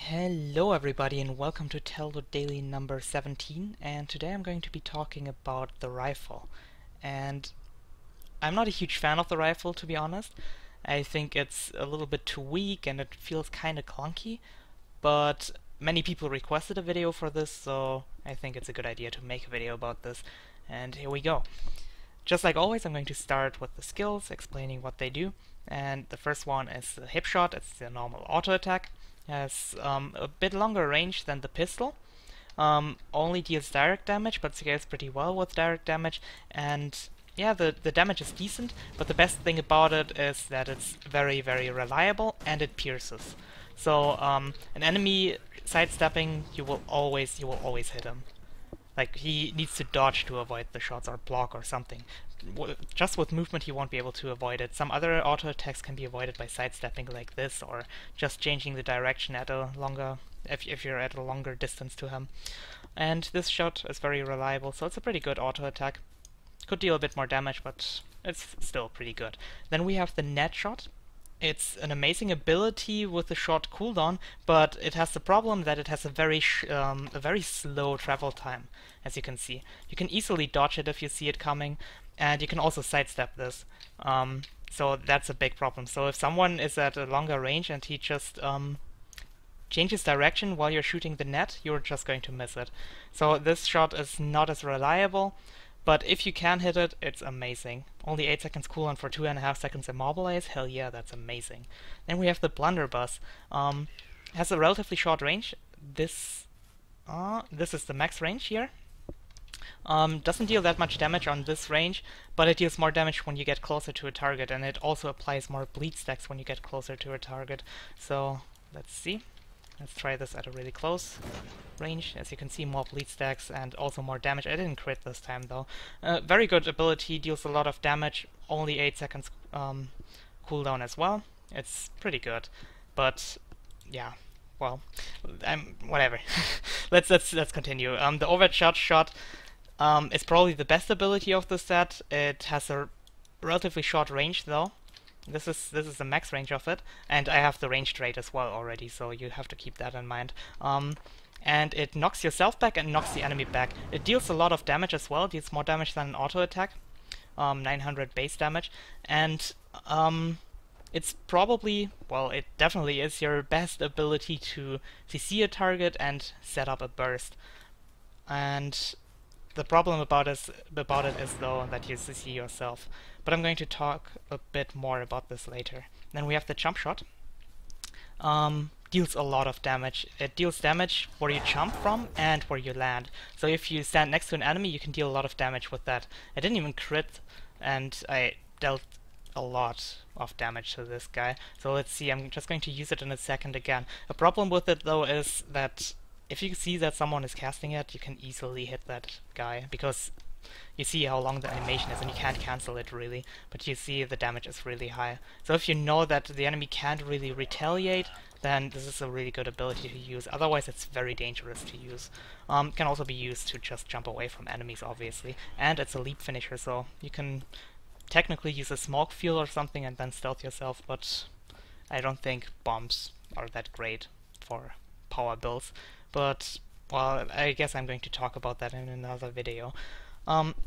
Hello everybody and welcome to Teldo Daily number 17, and today I'm going to be talking about the rifle. And I'm not a huge fan of the rifle, to be honest. I think it's a little bit too weak and it feels kinda clunky, but many people requested a video for this, so I think it's a good idea to make a video about this. And here we go. Just like always, I'm going to start with the skills, explaining what they do. And the first one is the hip shot. It's the normal auto attack. Has a bit longer range than the pistol. Only deals direct damage, but scales pretty well with direct damage. And yeah, the damage is decent, but the best thing about it is that it's very, very reliable and it pierces. So an enemy sidestepping, you will always hit him. Like, he needs to dodge to avoid the shots or block or something. Just with movement he won't be able to avoid it. Some other auto attacks can be avoided by sidestepping like this, or just changing the direction at a longer, if you're at a longer distance to him. And this shot is very reliable, so it's a pretty good auto attack. Could deal a bit more damage, but it's still pretty good. Then we have the net shot. It's an amazing ability with a short cooldown, but it has the problem that it has a very slow travel time, as you can see. You can easily dodge it if you see it coming, and you can also sidestep this. So that's a big problem. So if someone is at a longer range and he just changes direction while you're shooting the net, you're just going to miss it. So this shot is not as reliable, but if you can hit it, it's amazing. Only 8 seconds cooldown for 2.5 seconds immobilize. Hell yeah, that's amazing. Then we have the blunderbuss. Has a relatively short range. This is the max range here. Doesn't deal that much damage on this range, but it deals more damage when you get closer to a target, and it also applies more bleed stacks when you get closer to a target. So let's see. Let's try this at a really close range. As you can see, more bleed stacks and also more damage. I didn't crit this time though. Very good ability, deals a lot of damage, only 8 seconds cooldown as well. It's pretty good, but yeah, well, whatever. let's continue. The overcharge shot is probably the best ability of the set. It has a relatively short range though. This is the max range of it, and I have the range trait as well already, so you have to keep that in mind. And it knocks yourself back and knocks the enemy back. It deals a lot of damage as well, deals more damage than an auto attack, 900 base damage, and it's probably, well, it definitely is your best ability to CC a target and set up a burst. And the problem about it is though that you CC yourself, but I'm going to talk a bit more about this later. Then we have the jump shot. Deals a lot of damage. It deals damage where you jump from and where you land. So if you stand next to an enemy, you can deal a lot of damage with that. I didn't even crit, and I dealt a lot of damage to this guy. So let's see, I'm just going to use it in a second again. The problem with it though is that if you see that someone is casting it, you can easily hit that guy, because you see how long the animation is and you can't cancel it really, but you see the damage is really high. So if you know that the enemy can't really retaliate, then this is a really good ability to use. Otherwise it's very dangerous to use. Can also be used to just jump away from enemies, obviously, and it's a leap finisher, so you can technically use a smoke field or something and then stealth yourself, but I don't think bombs are that great for power builds. But, well, I guess I'm going to talk about that in another video.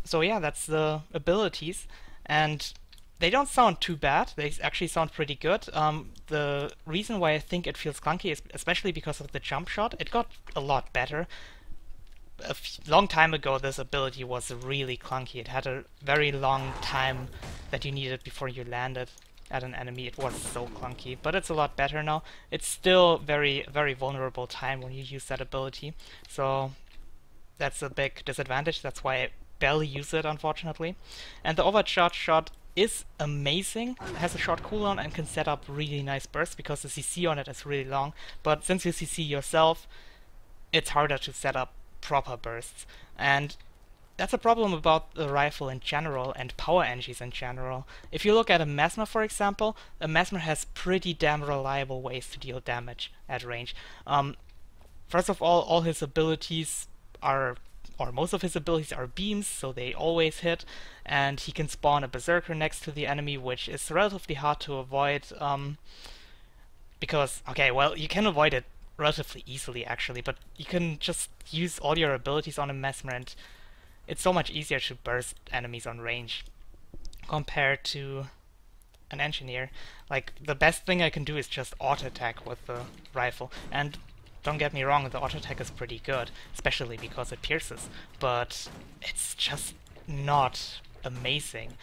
So yeah, that's the abilities, and they don't sound too bad. They actually sound pretty good. The reason why I think it feels clunky is especially because of the jump shot. It got a lot better. A long time ago, this ability was really clunky. It had a very long time that you needed before you landed at an enemy. It was so clunky, but it's a lot better now. It's still very vulnerable time when you use that ability, so that's a big disadvantage. That's why I barely use it, unfortunately. And the overcharge shot is amazing. It has a short cooldown and can set up really nice bursts because the CC on it is really long, but since you CC yourself, it's harder to set up proper bursts. And that's a problem about the rifle in general and power engines in general. If you look at a Mesmer, for example, a Mesmer has pretty damn reliable ways to deal damage at range. First of all his abilities are, or most of his abilities are beams, so they always hit, and he can spawn a berserker next to the enemy, which is relatively hard to avoid, because, okay, well, you can avoid it relatively easily actually, but you can just use all your abilities on a Mesmer, and it's so much easier to burst enemies on range compared to an engineer. Like, the best thing I can do is just auto attack with the rifle, and don't get me wrong, the auto attack is pretty good, especially because it pierces, but it's just not amazing.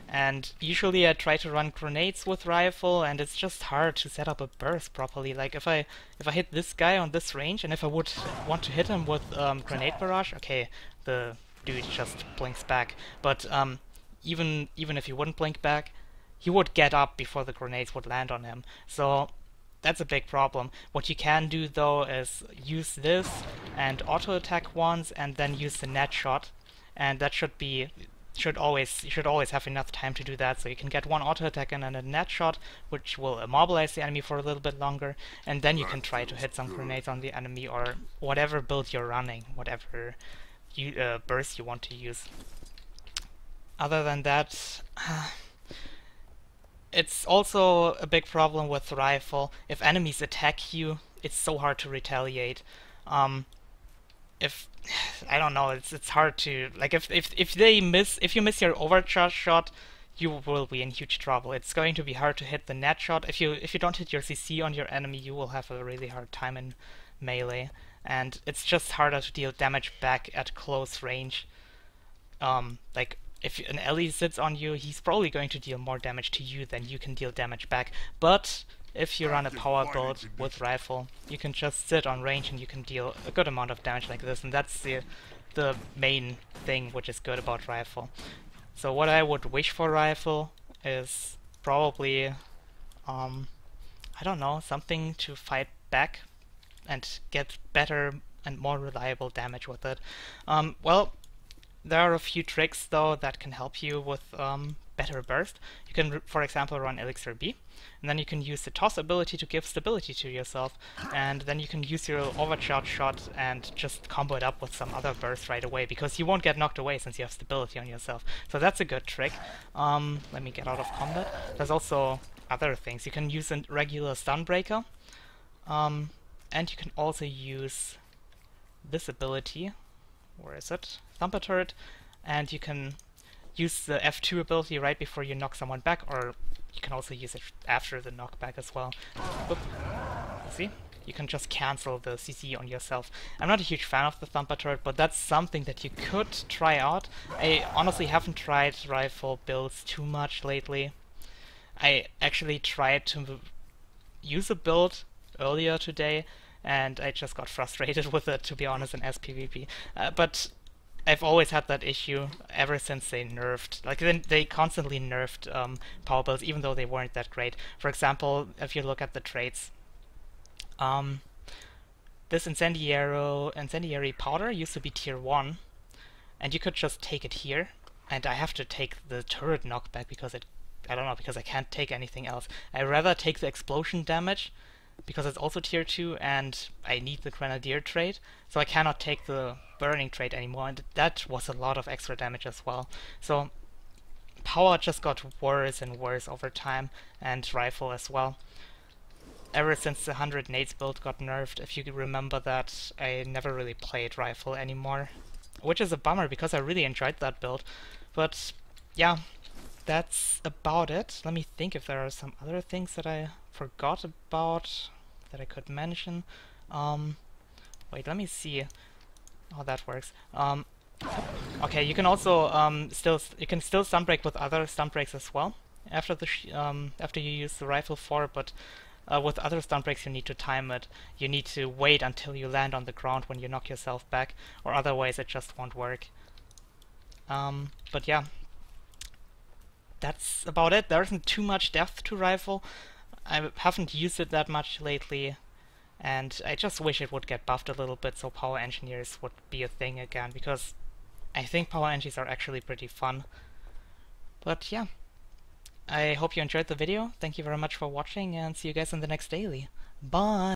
And usually I try to run grenades with rifle, and it's just hard to set up a burst properly. Like, if I hit this guy on this range, and if I would want to hit him with grenade barrage, okay, the dude just blinks back, but even if he wouldn't blink back, he would get up before the grenades would land on him. So that's a big problem. What you can do though is use this and auto attack once, and then use the net shot, and that you should always have enough time to do that. So you can get one auto attack and then a net shot, which will immobilize the enemy for a little bit longer, and then you can try to hit some grenades on the enemy, or whatever build you're running, whatever burst you want to use. Other than that, it's also a big problem with rifle. If enemies attack you, it's so hard to retaliate. If I don't know, it's hard to, like, if you miss your overcharge shot, you will be in huge trouble. It's going to be hard to hit the net shot. If you don't hit your CC on your enemy, you will have a really hard time in melee, and it's just harder to deal damage back at close range. Like, if an ally sits on you, he's probably going to deal more damage to you than you can deal damage back. But if you run a power build with rifle, you can just sit on range and you can deal a good amount of damage like this, and that's the main thing which is good about rifle. So what I would wish for rifle is probably, I don't know, something to fight back and get better and more reliable damage with it. Well, there are a few tricks though that can help you with better burst. You can, for example, run Elixir B, and then you can use the toss ability to give stability to yourself, and then you can use your overcharge shot and just combo it up with some other burst right away, because you won't get knocked away since you have stability on yourself. So that's a good trick. Let me get out of combat. There's also other things. You can use a regular stun breaker, and you can also use this ability. Where is it? Thumper turret, and you can use the F2 ability right before you knock someone back, or you can also use it after the knockback as well. Oop. See? You can just cancel the CC on yourself. I'm not a huge fan of the thumper turret, but that's something that you could try out. I honestly haven't tried rifle builds too much lately. I actually tried to use a build earlier today, and I just got frustrated with it, to be honest, in SPVP. But I've always had that issue ever since they nerfed. Like, they constantly nerfed power builds, even though they weren't that great. For example, if you look at the traits, this incendiary powder used to be tier 1, and you could just take it here, and I have to take the turret knockback because I don't know, because I can't take anything else. I rather take the explosion damage, because it's also tier 2, and I need the Grenadier trait, so I cannot take the burning trait anymore, and that was a lot of extra damage as well. So power just got worse and worse over time, and rifle as well. Ever since the 100 nades build got nerfed, if you remember that, I never really played rifle anymore, which is a bummer because I really enjoyed that build. But yeah, that's about it. Let me think if there are some other things that I forgot about that I could mention. Wait, let me see how that works. Okay, you can also still stun break with other stun breaks as well after after you use the rifle 4, but with other stun breaks you need to time it. You need to wait until you land on the ground when you knock yourself back, or otherwise it just won't work. But yeah, that's about it. There isn't too much depth to rifle. I haven't used it that much lately, and I just wish it would get buffed a little bit so power engineers would be a thing again, because I think power engineers are actually pretty fun. But yeah, I hope you enjoyed the video. Thank you very much for watching, and see you guys in the next daily. Bye!